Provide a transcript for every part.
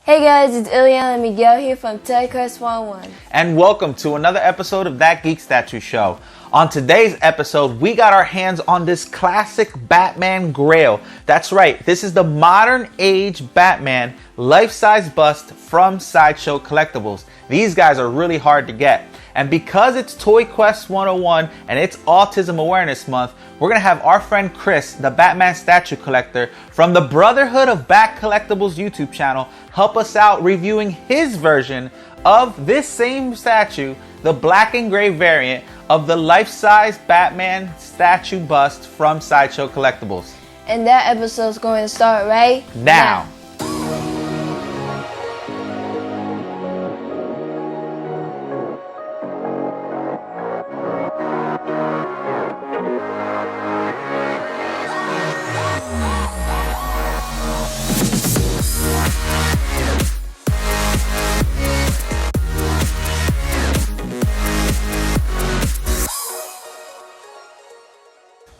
Hey guys, it's Ileana and Miguel here from Sideshow 101. And welcome to another episode of That Geek Statue Show. On today's episode, we got our hands on this classic Batman Grail. That's right, this is the modern age Batman life-size bust from Sideshow Collectibles. These guys are really hard to get. And because it's Toy Quest 101 and it's Autism Awareness Month, we're going to have our friend Chris, the Batman statue collector from the Brotherhood of Bat Collectibles YouTube channel, help us out reviewing his version of this same statue, the black and gray variant of the life-size Batman statue bust from Sideshow Collectibles. And that episode is going to start right now.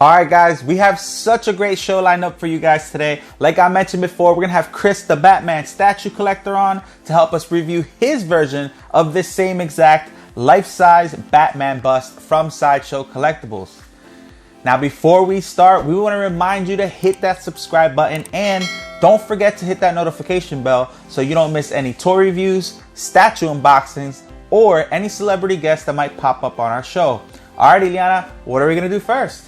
Alright guys, we have such a great show lined up for you guys today. Like I mentioned before, we're going to have Chris, the Batman statue collector, on to help us review his version of this same exact life-size Batman bust from Sideshow Collectibles. Now before we start, we want to remind you to hit that subscribe button and don't forget to hit that notification bell so you don't miss any toy reviews, statue unboxings, or any celebrity guests that might pop up on our show. Alright Ileana, what are we going to do first?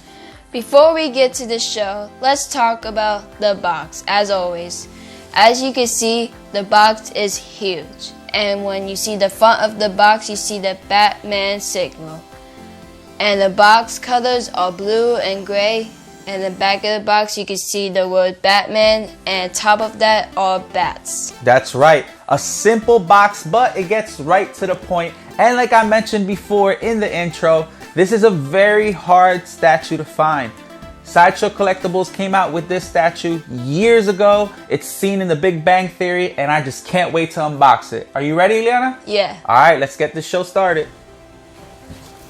Before we get to the show, let's talk about the box, as always. As you can see, the box is huge. And when you see the front of the box, you see the Batman signal. And the box colors are blue and gray. And the back of the box, you can see the word Batman. And top of that are bats. That's right. A simple box, but it gets right to the point. And like I mentioned before in the intro, this is a very hard statue to find. Sideshow Collectibles came out with this statue years ago. It's seen in the Big Bang Theory, and I just can't wait to unbox it. Are you ready, Ileana? Yeah. Alright, let's get this show started.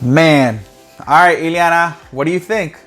Man. Alright, Ileana, what do you think?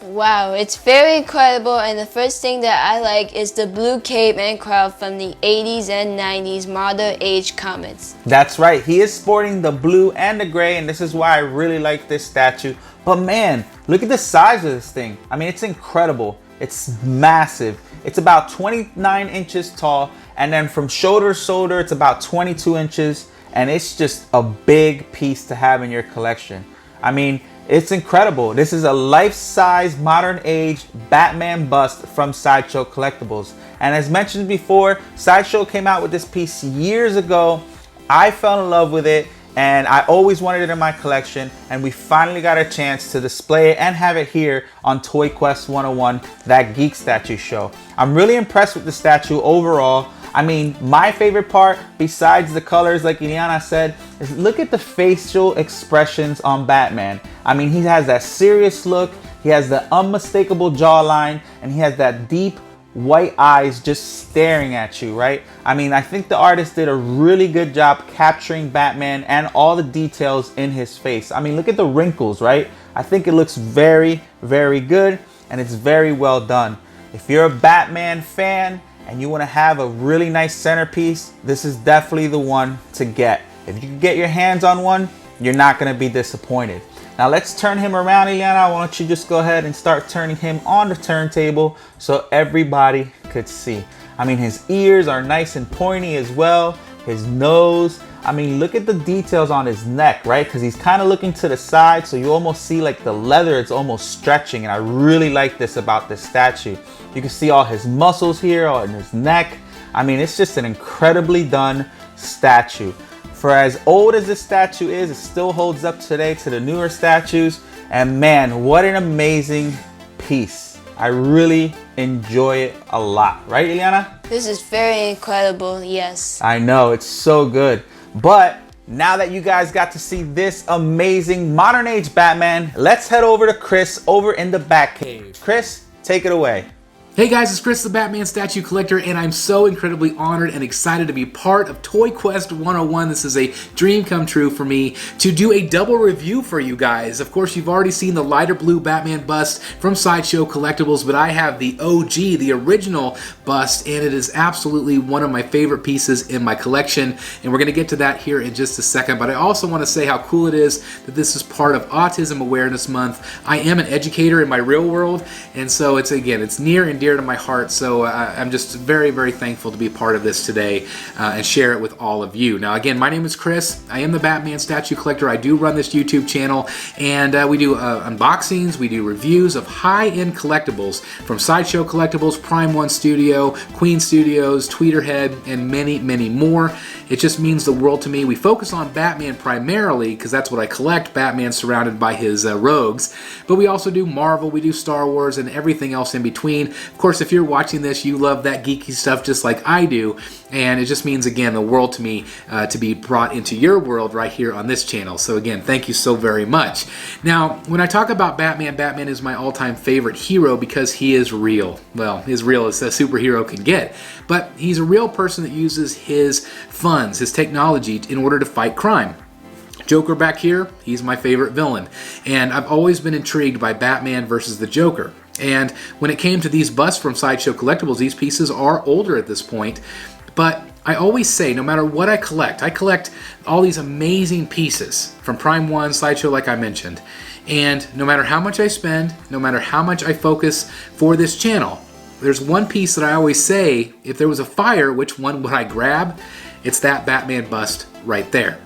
Wow, it's very incredible, and the first thing that I like is the blue cape and crown from the 80s and 90s modern age comics. That's right, he is sporting the blue and the gray, and this is why I really like this statue. But man, look at the size of this thing. I mean, it's incredible. It's massive. It's about 29 inches tall, and then from shoulder to shoulder, it's about 22 inches, and it's just a big piece to have in your collection. I mean, it's incredible. This is a life-size, modern-age Batman bust from Sideshow Collectibles. And as mentioned before, Sideshow came out with this piece years ago. I fell in love with it, and I always wanted it in my collection. And we finally got a chance to display it and have it here on Toy Quest 101, That Geek Statue Show. I'm really impressed with the statue overall. I mean, my favorite part, besides the colors, like Ileana said, is look at the facial expressions on Batman. I mean, he has that serious look, he has the unmistakable jawline, and he has that deep white eyes just staring at you, right? I mean, I think the artist did a really good job capturing Batman and all the details in his face. I mean, look at the wrinkles, right? I think it looks very, very good, and it's very well done. If you're a Batman fan, and you want to have a really nice centerpiece, this is definitely the one to get. If you can get your hands on one, you're not going to be disappointed. Now let's turn him around, Ileana. Why don't you just go ahead and start turning him on the turntable so everybody could see. I mean, his ears are nice and pointy as well. His nose. I mean, look at the details on his neck, right? Because he's kind of looking to the side, so you almost see like the leather, it's almost stretching. And I really like this about this statue. You can see all his muscles here on his neck. I mean, it's just an incredibly done statue. For as old as this statue is, it still holds up today to the newer statues. And man, what an amazing piece. I really enjoy it a lot. Right, Ileana? This is very incredible, yes. I know, it's so good. But now that you guys got to see this amazing modern age Batman, let's head over to Chris over in the Batcave. Chris, take it away. Hey guys, it's Chris the Batman Statue Collector, and I'm so incredibly honored and excited to be part of Toy Quest 101. This is a dream come true for me to do a double review for you guys. Of course, you've already seen the lighter blue Batman bust from Sideshow Collectibles, but I have the OG, the original bust, and it is absolutely one of my favorite pieces in my collection, and we're going to get to that here in just a second. But I also want to say how cool it is that this is part of Autism Awareness Month. I am an educator in my real world, and so it's near and dear to my heart, so I'm just very, very thankful to be part of this today and share it with all of you. Now again, my name is Chris. I am the Batman Statue Collector. I do run this YouTube channel, and we do unboxings, we do reviews of high-end collectibles from Sideshow Collectibles, Prime One Studio, Queen Studios, Tweeterhead, and many, many more. It just means the world to me. We focus on Batman primarily because that's what I collect, Batman surrounded by his rogues, but we also do Marvel, we do Star Wars, and everything else in between. Of course, if you're watching this, you love that geeky stuff just like I do, and it just means, again, the world to me to be brought into your world right here on this channel. So again, thank you so very much. Now, when I talk about Batman, Batman is my all-time favorite hero because he is real. Well, as real as a superhero can get, but he's a real person that uses his funds, his technology, in order to fight crime. Joker back here, he's my favorite villain, and I've always been intrigued by Batman versus the Joker. And when it came to these busts from Sideshow Collectibles, these pieces are older at this point, but I always say, no matter what I collect all these amazing pieces from Prime One, Sideshow, like I mentioned, and no matter how much I spend, no matter how much I focus for this channel, there's one piece that I always say, if there was a fire, which one would I grab? It's that Batman bust right there.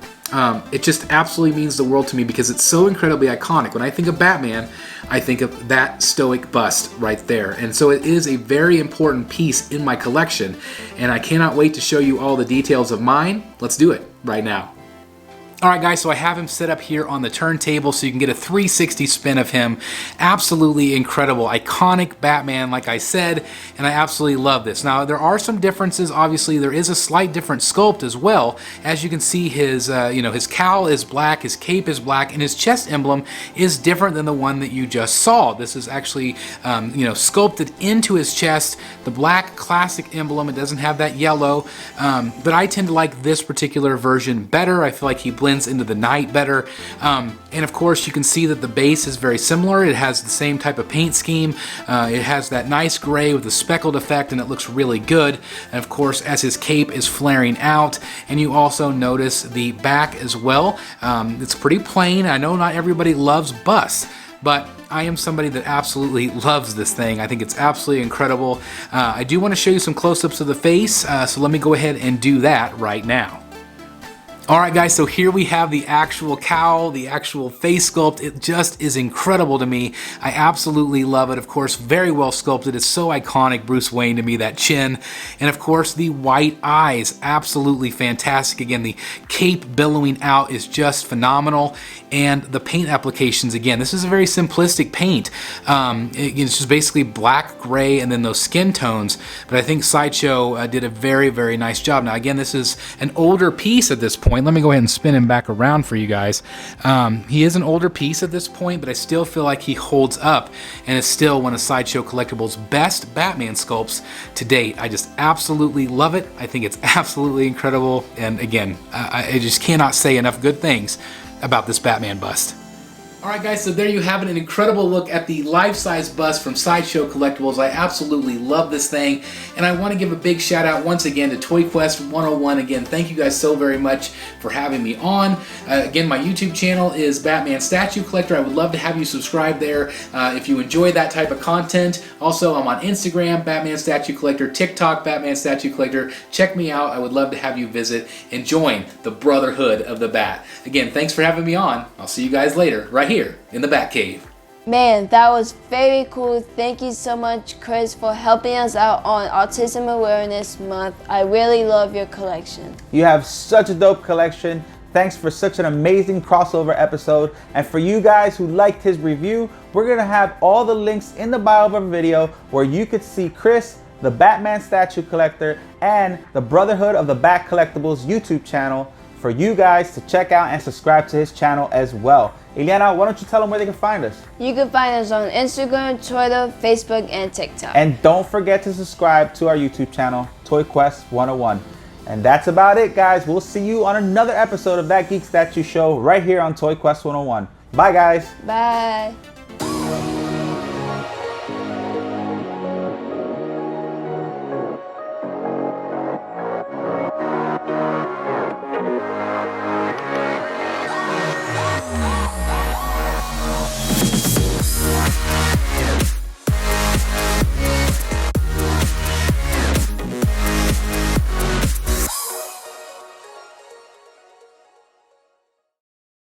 It just absolutely means the world to me because it's so incredibly iconic. When I think of Batman, I think of that stoic bust right there. And so it is a very important piece in my collection, and I cannot wait to show you all the details of mine. Let's do it right now. Alright guys, so I have him set up here on the turntable so you can get a 360 spin of him. Absolutely incredible, iconic Batman, like I said, and I absolutely love this. Now, there are some differences. Obviously, there is a slight different sculpt as well. As you can see, his his cowl is black, his cape is black, and his chest emblem is different than the one that you just saw. This is actually sculpted into his chest, the black classic emblem. It doesn't have that yellow, but I tend to like this particular version better. I feel like he blends into the night better, and of course you can see that the base is very similar. It has the same type of paint scheme. It has that nice gray with the speckled effect, and it looks really good. And of course, as his cape is flaring out, and you also notice the back as well. It's pretty plain. I know not everybody loves busts, but I am somebody that absolutely loves this thing. I think it's absolutely incredible. I do want to show you some close-ups of the face, so let me go ahead and do that right now. Alright guys, so here we have the actual cowl, the actual face sculpt. It just is incredible to me. I absolutely love it. Of course, very well sculpted. It's so iconic, Bruce Wayne to me, that chin. And of course, the white eyes, absolutely fantastic. Again, the cape billowing out is just phenomenal. And the paint applications, again, this is a very simplistic paint. It's just basically black, gray, and then those skin tones. But I think Sideshow did a very, very nice job. Now again, this is an older piece at this point. Let me go ahead and spin him back around for you guys. He is an older piece at this point, but I still feel like he holds up and is still one of Sideshow Collectibles' best Batman sculpts to date. I just absolutely love it. I think it's absolutely incredible. And again, I just cannot say enough good things about this Batman bust. Alright guys, so there you have it, an incredible look at the life-size bust from Sideshow Collectibles. I absolutely love this thing, and I want to give a big shout out once again to Toy Quest 101. Again, thank you guys so very much for having me on. Again, my YouTube channel is Batman Statue Collector. I would love to have you subscribe there if you enjoy that type of content. Also, I'm on Instagram, Batman Statue Collector, TikTok, Batman Statue Collector. Check me out. I would love to have you visit and join the Brotherhood of the Bat. Again, thanks for having me on. I'll see you guys later, right here in the Batcave. Man, that was very cool. Thank you so much, Chris, for helping us out on Autism Awareness Month. I really love your collection. You have such a dope collection. Thanks for such an amazing crossover episode. And for you guys who liked his review, we're going to have all the links in the bio of our video where you could see Chris, the Batman Statue Collector, and the Brotherhood of the Bat Collectibles YouTube channel for you guys to check out and subscribe to his channel as well. Ileana, why don't you tell them where they can find us? You can find us on Instagram, Twitter, Facebook, and TikTok. And don't forget to subscribe to our YouTube channel, Toy Quest 101. And that's about it, guys. We'll see you on another episode of That Geek Statue Show right here on Toy Quest 101. Bye, guys. Bye.